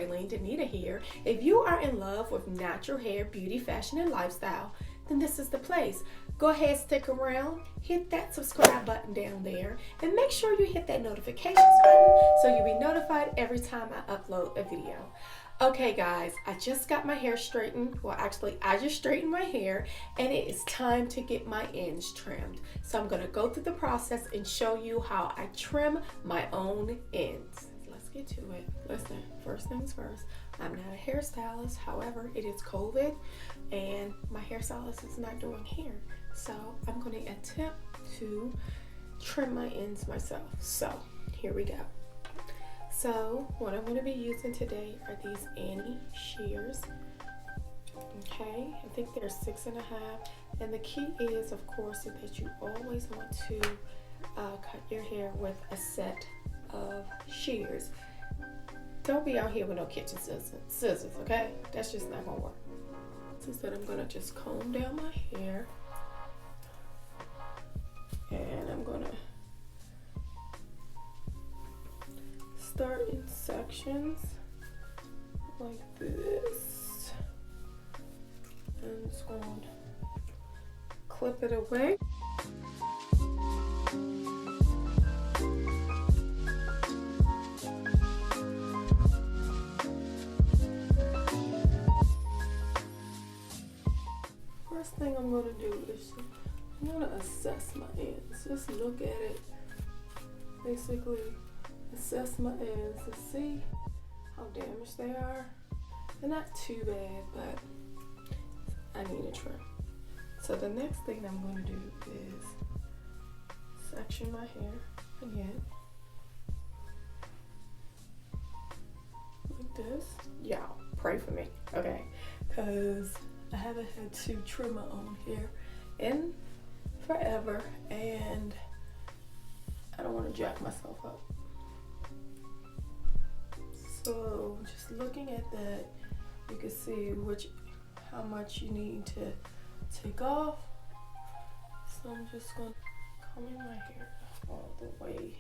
Danita here. If you are in love with natural hair, beauty, fashion, and lifestyle, then this is the place. Go ahead, stick around, hit that subscribe button down there, and make sure you hit that notifications button so you'll be notified every time I upload a video. Okay guys, I just got my hair straightened. Well, actually, I just straightened my hair and it is time to get my ends trimmed. So I'm gonna go through the process and show you how I trim my own ends. Let's get to it. Listen, first things first, I'm not a hairstylist. However, it is COVID and my hairstylist is not doing hair. So I'm gonna attempt to trim my ends myself. So here we go. So what I'm going to be using today are these Annie shears. Okay, I think they're 6.5, and the key is, of course, that you always want to cut your hair with a set of shears. Don't be out here with no kitchen scissors, okay? That's just not gonna work. So instead, I'm gonna just comb down my hair, and I'm gonna start in sections like this. I'm just going to clip it away. First thing I'm going to do is I'm going to assess my ends. Just look at it. Basically, assess my ends to see how damaged they are. They're not too bad, but I need a trim. So the next thing I'm going to do is section my hair again. Like this. Y'all, pray for me, okay? Because I haven't had to trim my own hair in forever, and I don't want to jack myself up. So just looking at that, you can see how much you need to take off. So I'm just going to comb my hair all the way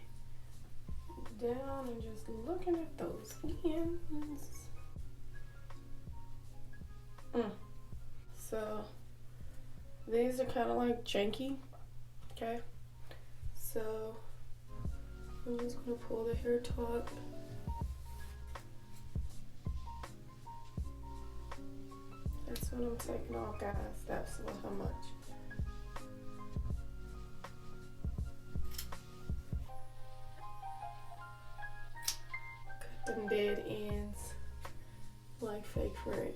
down and just looking at those ends. So these are kind of like janky, okay? So I'm just going to pull the hair taut. That's what I'm taking off, guys. That's how much. Cut them dead ends like fake friends,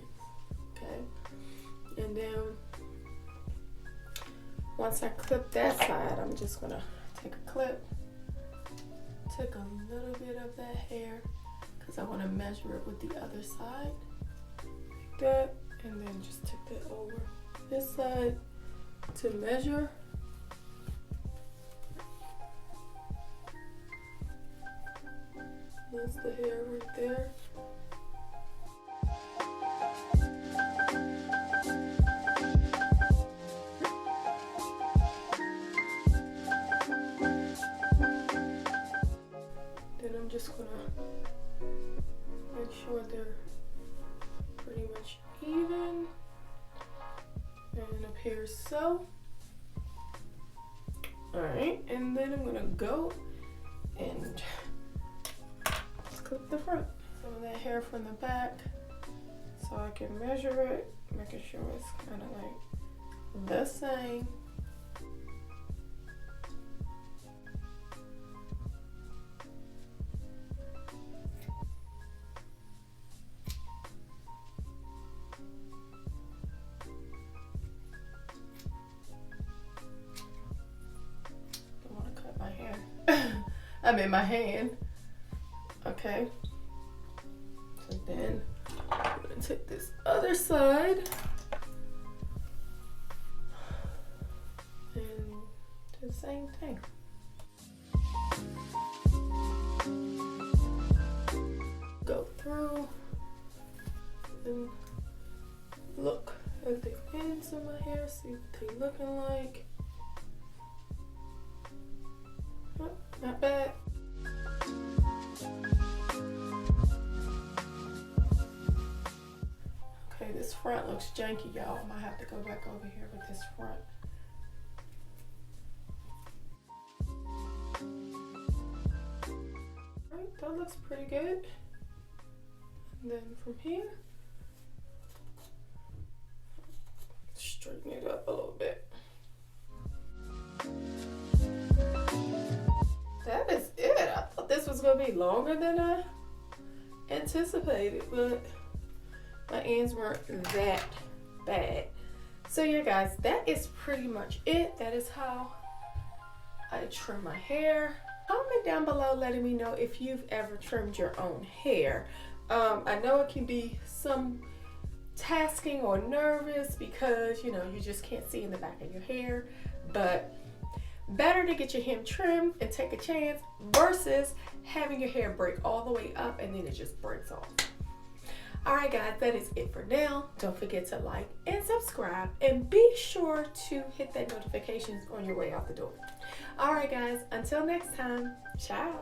okay? And then once I clip that side, I'm just gonna take a clip, take a little bit of that hair, because I want to measure it with the other side, like that. And then just take that over this side to measure. That's the hair right there. Then I'm just gonna make sure they're pretty much even and up here, so alright, and then I'm gonna go and just clip the front, some of that hair from the back so I can measure it, making sure it's kind of like the same. I'm in my hand. Okay. So then I'm gonna take this other side and do the same thing. Go through and look at the ends of my hair, see what they looking like. Oh, not bad. This front looks janky, y'all. I might have to go back over here with this front. Alright, that looks pretty good. And then from here, straighten it up a little bit. That is it. I thought this was gonna be longer than I anticipated, but my ends weren't that bad. So yeah guys, that is pretty much it. That is how I trim my hair. Comment down below letting me know if you've ever trimmed your own hair. I know it can be some tasking or nervous because, you know, you just can't see in the back of your hair, but better to get your hem trimmed and take a chance versus having your hair break all the way up and then it just breaks off. Alright guys, that is it for now. Don't forget to like and subscribe and be sure to hit that notifications on your way out the door. Alright guys, until next time, ciao.